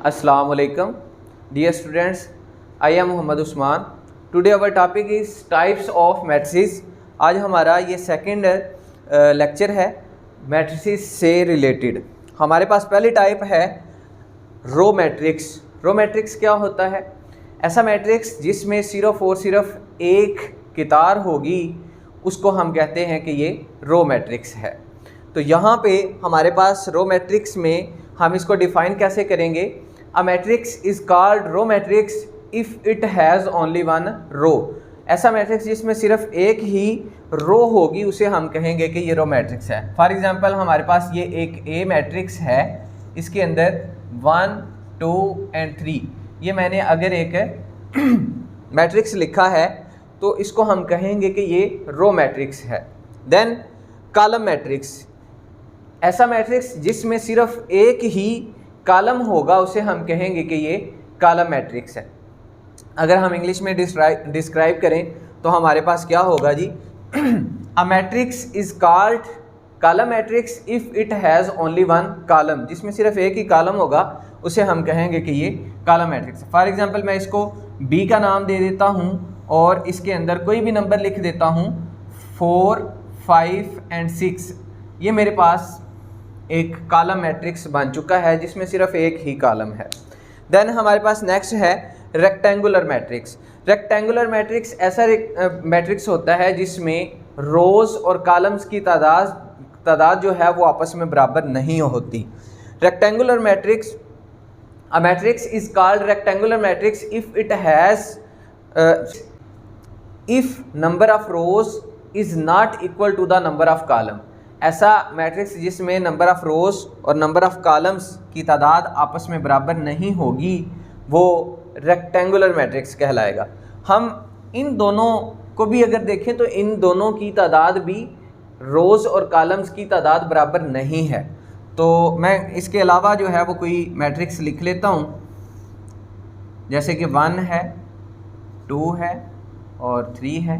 Assalamu alaikum. Dear students, I am Muhammad Usman. Today our topic is types of matrices. आज हमारा ये second lecture है matrices से related. हमारे पास पहली टाइप है रो मैट्रिक्स। रो मैट्रिक्स क्या होता है? ऐसा मैट्रिक्स जिसमें सिर्फ और सिर्फ एक कितार होगी, उसको हम कहते हैं कि ये रो मैट्रिक्स है। तो यहाँ पे हमारे पास रो मैट्रिक्स में हम इसको डिफ़ाइन कैसे करेंगे? A matrix is called row matrix if it has only one row. ऐसा मैट्रिक्स जिसमें सिर्फ एक ही रो होगी, उसे हम कहेंगे कि ये रो मैट्रिक्स है। फॉर एग्जांपल हमारे पास ये एक ए मैट्रिक्स है, इसके अंदर 1, 2 एंड 3, ये मैंने अगर एक मैट्रिक्स लिखा है तो इसको हम कहेंगे कि ये रो मैट्रिक्स है। देन कॉलम मैट्रिक्स, ऐसा मैट्रिक्स जिसमें सिर्फ एक ही कॉलम होगा, उसे हम कहेंगे कि ये कॉलम मैट्रिक्स है। अगर हम इंग्लिश में डिस्क्राइब करें तो हमारे पास क्या होगा जी? A matrix is called column matrix if it has only one column, जिसमें सिर्फ एक ही कॉलम होगा, उसे हम कहेंगे कि ये कॉलम मैट्रिक्स है। फॉर एग्जांपल मैं इसको बी का नाम दे देता हूँ और इसके अंदर कोई भी नंबर लिख देता हूँ 4, 5 एंड 6। ये मेरे पास एक कॉलम मैट्रिक्स बन चुका है जिसमें सिर्फ एक ही कॉलम है। देन हमारे पास नेक्स्ट है रेक्टेंगुलर मैट्रिक्स। रेक्टेंगुलर मैट्रिक्स ऐसा मैट्रिक्स होता है जिसमें रोज़ और कॉलम्स की तादाद जो है वो आपस में बराबर नहीं होती। Rectangular matrix, a matrix is called rectangular matrix if it has if number of rows is not equal to the number of column. ऐसा मैट्रिक्स जिसमें नंबर ऑफ रोज और नंबर ऑफ कॉलम्स की तादाद आपस में बराबर नहीं होगी, वो रेक्टेंगुलर मैट्रिक्स कहलाएगा। हम इन दोनों को भी अगर देखें तो इन दोनों की तादाद भी रोज़ और कॉलम्स की तादाद बराबर नहीं है। तो मैं इसके अलावा जो है वो कोई मैट्रिक्स लिख लेता हूँ, जैसे कि 1 है, 2 है और 3 है,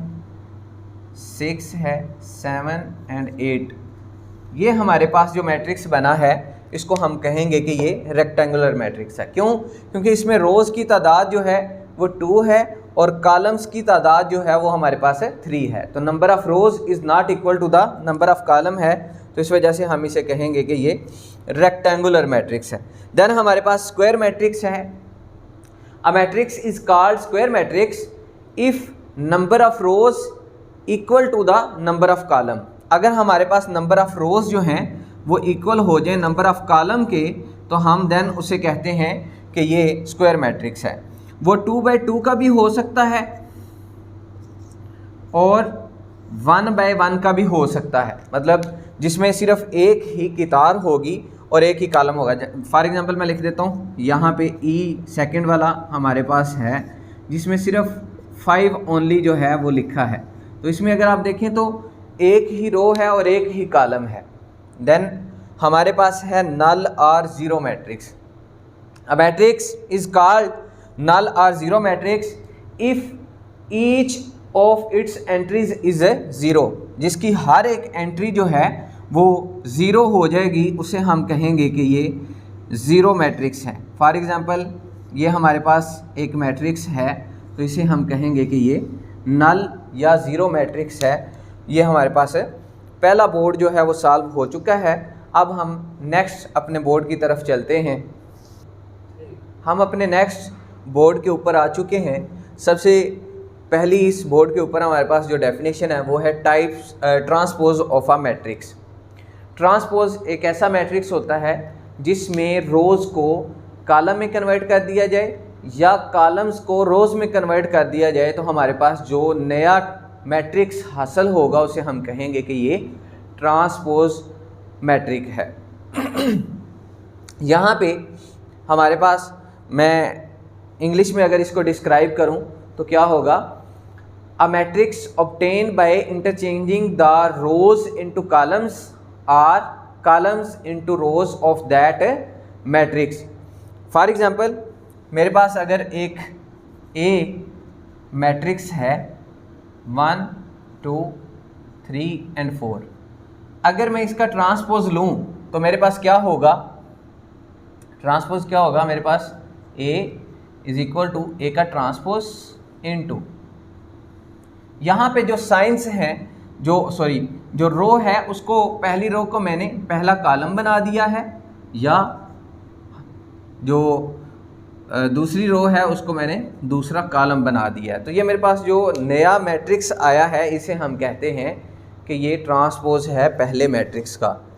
6 है, 7 एंड 8। ये हमारे पास जो मैट्रिक्स बना है इसको हम कहेंगे कि ये रेक्टेंगुलर मैट्रिक्स है। क्यों? क्योंकि इसमें रोज़ की तादाद जो है वो 2 है और कॉलम्स की तादाद जो है वो हमारे पास है 3 है। तो number of rows is not equal to the number of column है, तो इस वजह से हम इसे कहेंगे कि ये रेक्टेंगुलर मैट्रिक्स है। देन हमारे पास स्क्वायर मैट्रिक्स है। A matrix is called square matrix if number of rows equal to the number of column. अगर हमारे पास नंबर ऑफ़ रोज़ जो हैं वो इक्वल हो जाए नंबर ऑफ़ कॉलम के, तो हम देन उसे कहते हैं कि ये स्क्वायर मैट्रिक्स है। वो 2/2 का भी हो सकता है और 1/1 का भी हो सकता है, मतलब जिसमें सिर्फ एक ही कितार होगी और एक ही कॉलम होगा। फॉर एग्जांपल मैं लिख देता हूँ, यहाँ पे ई सेकंड वाला हमारे पास है जिसमें सिर्फ 5 ओनली जो है वो लिखा है। तो इसमें अगर आप देखें तो एक ही रो है और एक ही कॉलम है। देन हमारे पास है नल और zero matrix. A matrix is called null और zero matrix if each of its entries is a zero, जिसकी हर एक एंट्री जो है वो ज़ीरो हो जाएगी, उसे हम कहेंगे कि ये ज़ीरो मैट्रिक्स है। फॉर एग्ज़ाम्पल ये हमारे पास एक मैट्रिक्स है, तो इसे हम कहेंगे कि ये नल या ज़ीरो मैट्रिक्स है। ये हमारे पास है। पहला बोर्ड जो है वो सॉल्व हो चुका है। अब हम नेक्स्ट अपने बोर्ड की तरफ चलते हैं। हम अपने नेक्स्ट बोर्ड के ऊपर आ चुके हैं। सबसे पहली इस बोर्ड के ऊपर हमारे पास जो डेफिनेशन है वो है types transpose of a matrix. Transpose एक ऐसा मैट्रिक्स होता है जिसमें रोज़ को कॉलम में कन्वर्ट कर दिया जाए या कॉलम्स को रोज़ में कन्वर्ट कर दिया जाए, तो हमारे पास जो नया मैट्रिक्स हासिल होगा उसे हम कहेंगे कि ये ट्रांसपोज मैट्रिक है। यहाँ पे हमारे पास, मैं इंग्लिश में अगर इसको डिस्क्राइब करूँ तो क्या होगा? A matrix obtain by interchanging the rows into columns और columns into rows of that matrix. For example मेरे पास अगर एक ए मैट्रिक्स है 1, 2, 3 एंड 4, अगर मैं इसका ट्रांसपोज लूँ तो मेरे पास क्या होगा? ट्रांसपोज क्या होगा मेरे पास, A इज इक्वल टू ए का ट्रांसपोज इनटू, यहाँ पे जो साइंस है, जो रो है उसको, पहली रो को मैंने पहला कॉलम बना दिया है, या जो दूसरी रो है उसको मैंने दूसरा कॉलम बना दिया है। तो ये मेरे पास जो नया मैट्रिक्स आया है इसे हम कहते हैं कि ये ट्रांसपोज है पहले मैट्रिक्स का।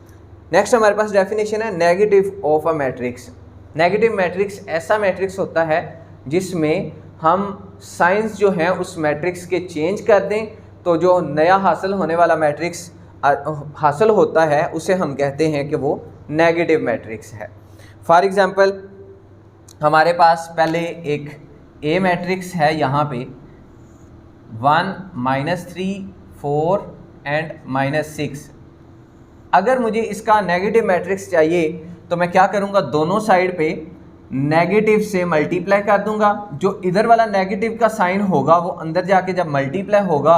नेक्स्ट हमारे पास डेफिनेशन है negative of a matrix. Negative matrix ऐसा मैट्रिक्स होता है जिसमें हम साइंस जो है उस मैट्रिक्स के चेंज कर दें, तो जो नया हासिल होने वाला मैट्रिक्स हासिल होता है उसे हम कहते हैं कि वो नेगेटिव मैट्रिक्स है। फॉर एग्ज़ाम्पल हमारे पास पहले एक ए मैट्रिक्स है, यहाँ पे 1 -3 4 एंड -6। अगर मुझे इसका नेगेटिव मैट्रिक्स चाहिए तो मैं क्या करूँगा, दोनों साइड पे नेगेटिव से मल्टीप्लाई कर दूंगा। जो इधर वाला नेगेटिव का साइन होगा वो अंदर जाके जब मल्टीप्लाई होगा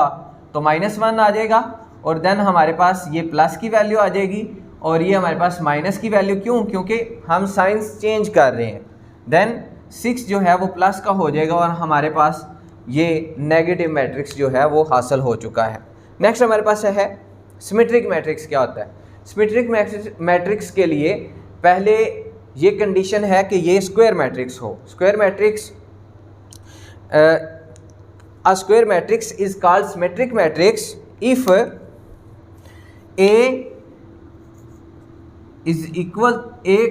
तो -1 आ जाएगा, और देन हमारे पास ये प्लस की वैल्यू आ जाएगी और ये हमारे पास माइनस की वैल्यू। क्यों? क्योंकि हम साइंस चेंज कर रहे हैं। देन 6 जो है वो प्लस का हो जाएगा और हमारे पास ये नेगेटिव मैट्रिक्स जो है वो हासिल हो चुका है। नेक्स्ट हमारे पास है सिमेट्रिक मैट्रिक्स। क्या होता है सिमेट्रिक मैट्रिक्स? के लिए पहले ये कंडीशन है कि ये स्क्वायर मैट्रिक्स हो। Square matrix, a square matrix is called symmetric matrix if A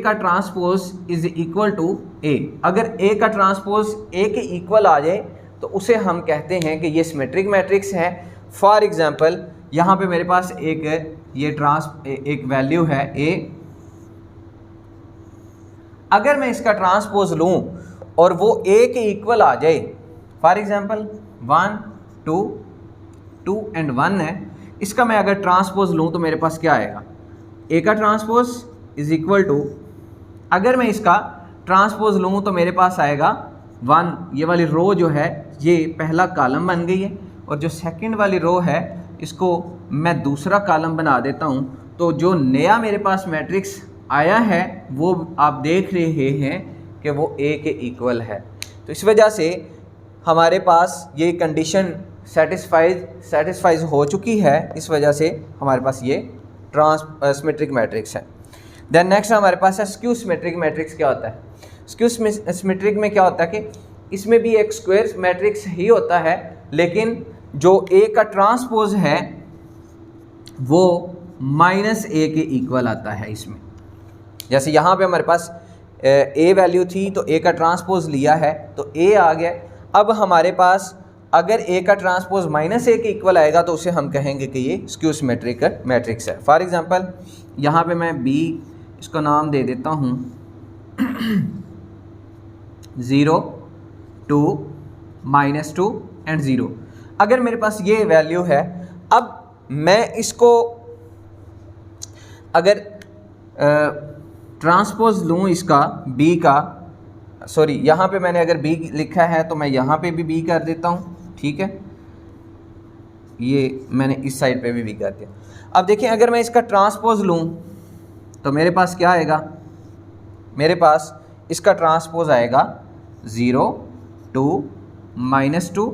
का transpose is equal to A. अगर ए का ट्रांसपोज ए के इक्वल आ जाए तो उसे हम कहते हैं कि ये सिमेट्रिक मैट्रिक्स है। फॉर एग्जांपल यहाँ पे मेरे पास एक वैल्यू है ए, अगर मैं इसका ट्रांसपोज लूँ और वो ए के इक्वल आ जाए, फॉर एग्जांपल 1 2 2 एंड 1 है, इसका मैं अगर ट्रांसपोज लूँ तो मेरे पास क्या आएगा, ए का ट्रांसपोज इज इक्वल टू, अगर मैं इसका ट्रांसपोज लूँ तो मेरे पास आएगा 1। ये वाली रो जो है ये पहला कॉलम बन गई है, और जो सेकंड वाली रो है इसको मैं दूसरा कॉलम बना देता हूँ। तो जो नया मेरे पास मैट्रिक्स आया है वो आप देख रहे हैं कि वो ए के इक्वल है। तो इस वजह से हमारे पास ये कंडीशन सेटिस्फाइज हो चुकी है, इस वजह से हमारे पास ये सिमेट्रिक मैट्रिक्स है। देन नेक्स्ट हमारे पास है स्क्यू सिमेट्रिक मैट्रिक्स। क्या होता है स्क्यू सिमेट्रिक में? क्या होता है कि इसमें भी एक स्क्वायर मैट्रिक्स ही होता है, लेकिन जो ए का ट्रांसपोज है वो -a के इक्वल आता है इसमें। जैसे यहाँ पे हमारे पास ए वैल्यू थी तो ए का ट्रांसपोज लिया है तो ए आ गया। अब हमारे पास अगर ए का ट्रांसपोज -a के इक्वल आएगा तो उसे हम कहेंगे कि ये स्क्यू सिमेट्रिक मैट्रिक्स है। फॉर एग्जांपल यहाँ पे मैं बी इसका नाम दे देता हूँ 0 2 -2 एंड 0। अगर मेरे पास ये वैल्यू है, अब मैं इसको अगर ट्रांसपोज लूँ इसका b का, सॉरी यहाँ पे मैंने अगर b लिखा है तो मैं यहाँ पे भी b कर देता हूँ, ठीक है, ये मैंने इस साइड पे भी b कर दिया। अब देखिए अगर मैं इसका ट्रांसपोज लूँ तो मेरे पास क्या आएगा, मेरे पास इसका ट्रांसपोज आएगा 0 2 -2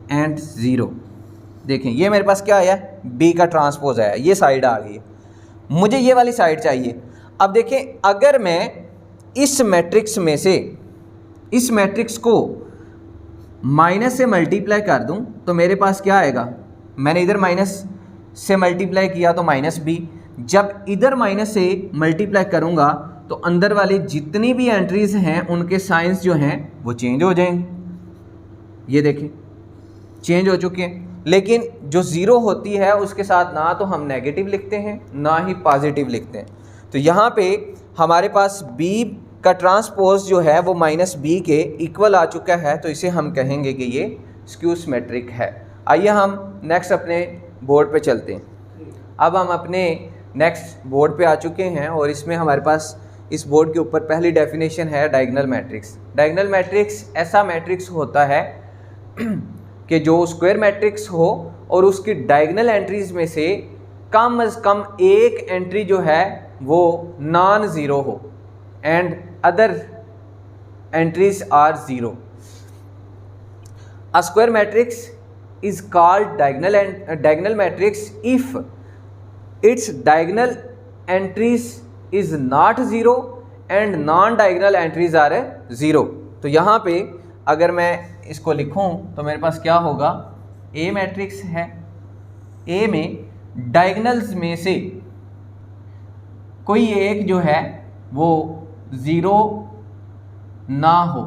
एंड 0। देखें ये मेरे पास क्या आया, b का ट्रांसपोज आया, ये साइड आ गई, मुझे ये वाली साइड चाहिए। अब देखें अगर मैं इस मैट्रिक्स में से इस मैट्रिक्स को माइनस से मल्टीप्लाई कर दूं तो मेरे पास क्या आएगा, मैंने इधर माइनस से मल्टीप्लाई किया तो -b, जब इधर माइनस से मल्टीप्लाई करूंगा तो अंदर वाली जितनी भी एंट्रीज हैं उनके साइंस जो हैं वो चेंज हो जाएंगे। ये देखें चेंज हो चुके हैं, लेकिन जो 0 होती है उसके साथ ना तो हम नेगेटिव लिखते हैं ना ही पॉजिटिव लिखते हैं। तो यहाँ पे हमारे पास b का ट्रांसपोज जो है वो -b के इक्वल आ चुका है, तो इसे हम कहेंगे कि ये स्क्यू सिमेट्रिक है। आइए हम नेक्स्ट अपने बोर्ड पे चलते हैं। अब हम अपने नेक्स्ट बोर्ड पे आ चुके हैं और इसमें हमारे पास इस बोर्ड के ऊपर पहली डेफिनेशन है डायगोनल मैट्रिक्स। डायगोनल मैट्रिक्स ऐसा मैट्रिक्स होता है कि जो स्क्वायर मैट्रिक्स हो और उसकी डायगोनल एंट्रीज में से कम अज़ कम एक एंट्री जो है वो नॉन ज़ीरो हो, and other entries are 0. A square matrix is called diagonal matrix if its diagonal entries is not 0 and non-diagonal entries are 0. तो यहाँ पे अगर मैं इसको लिखूँ तो मेरे पास क्या होगा, A मैट्रिक्स है, A में डायगनल्स में से कोई एक जो है वो 0 ना हो,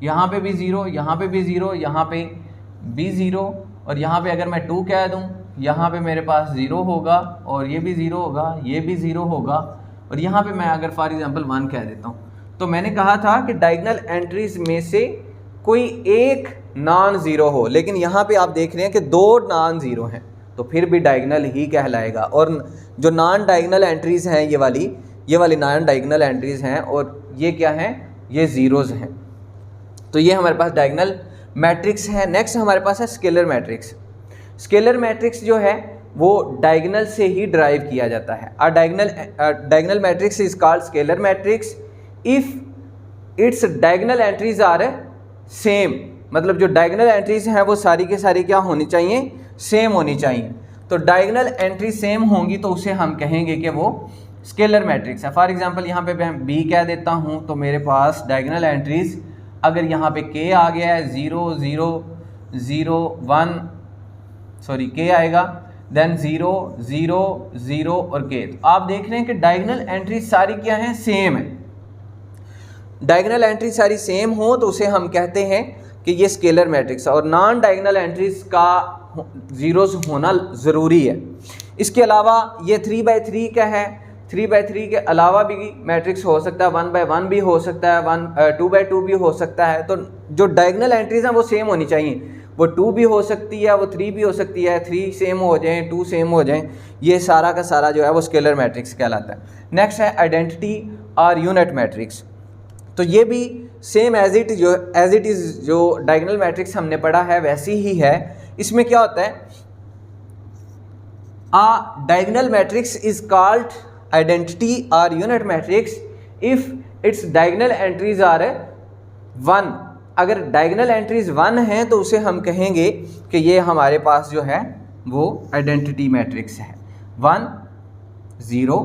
यहाँ पे भी 0, यहाँ पे भी 0, यहाँ पे भी 0, और यहाँ पे अगर मैं 2 कह दूँ, यहाँ पे मेरे पास 0 होगा और ये भी 0 होगा, ये भी 0 होगा, और यहाँ पे मैं अगर फॉर एग्जांपल 1 कह देता हूँ। तो मैंने कहा था कि डायगनल एंट्रीज में से कोई एक नॉन ज़ीरो हो, लेकिन यहाँ पे आप देख रहे हैं कि 2 नॉन ज़ीरो हैं, तो फिर भी डायगनल ही कहलाएगा। और जो नॉन डायगनल एंट्रीज़ हैं ये वाली नॉन डायगनल एंट्रीज़ हैं, और ये क्या हैं, ये ज़ीरोज़ हैं। तो ये हमारे पास डायगनल मैट्रिक्स है। नेक्स्ट हमारे पास है स्केलर मैट्रिक्स। स्केलर मैट्रिक्स जो है वो डायगनल से ही ड्राइव किया जाता है। Diagonal matrix is called scalar matrix if its diagonal entries are same, मतलब जो डायगनल एंट्रीज हैं वो सारी के सारी क्या होनी चाहिए, सेम होनी चाहिए। तो डायगनल एंट्री सेम होंगी तो उसे हम कहेंगे कि वो स्केलर मैट्रिक्स है। फॉर एग्जांपल यहाँ पे मैं बी कह देता हूँ, तो मेरे पास डायगनल एंट्रीज अगर यहाँ पे के आ गया है 0 0 0 1, सॉरी के आएगा, देन 0 0 0 और के, तो आप देख रहे हैं कि डायगनल एंट्री सारी क्या हैं, सेम है। डायगनल एंट्री सारी सेम हो तो उसे हम कहते हैं कि ये स्केलर मैट्रिक्स है। और नॉन डायगनल एंट्रीज का जीरोस होना ज़रूरी है। इसके अलावा ये 3/3 का है, 3/3 के अलावा भी मैट्रिक्स हो सकता है, 1/1 भी हो सकता है, 2/2 भी हो सकता है। तो जो डायगनल एंट्रीज हैं वो सेम होनी चाहिए, वो 2 भी हो सकती है, वो 3 भी हो सकती है, 3 सेम हो जाएं, 2 सेम हो जाएं, ये सारा का सारा जो है वो स्केलर मैट्रिक्स कहलाता है। नेक्स्ट है आइडेंटिटी और यूनिट मैट्रिक्स। तो ये भी सेम एज इट इज़ जो डायगनल मैट्रिक्स हमने पढ़ा है वैसी ही है। इसमें क्या होता है, a diagonal matrix is called identity और unit matrix if its diagonal entries are 1। अगर डायगनल एंट्रीज 1 हैं तो उसे हम कहेंगे कि ये हमारे पास जो है वो आइडेंटिटी मैट्रिक्स है, 1 0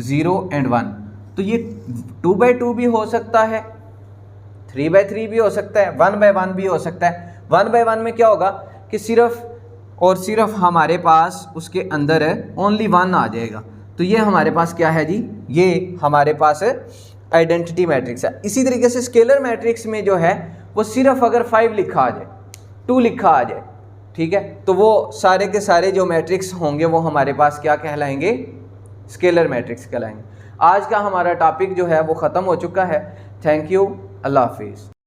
0 एंड 1। तो ये 2/2 भी हो सकता है, 3/3 भी हो सकता है, 1/1 भी हो सकता है। 1/1 में क्या होगा कि सिर्फ और सिर्फ हमारे पास उसके अंदर ओनली 1 आ जाएगा। तो ये हमारे पास क्या है जी, ये हमारे पास आइडेंटिटी मैट्रिक्स है। इसी तरीके से स्केलर मैट्रिक्स में जो है वो सिर्फ अगर 5 लिखा आ जाए, 2 लिखा आ जाए, ठीक है, तो वो सारे के सारे जो मैट्रिक्स होंगे वो हमारे पास क्या कहलाएंगे, स्केलर मैट्रिक्स कहलाएंगे। आज का हमारा टॉपिक जो है वो ख़त्म हो चुका है। थैंक यू, अल्लाह हाफिज़।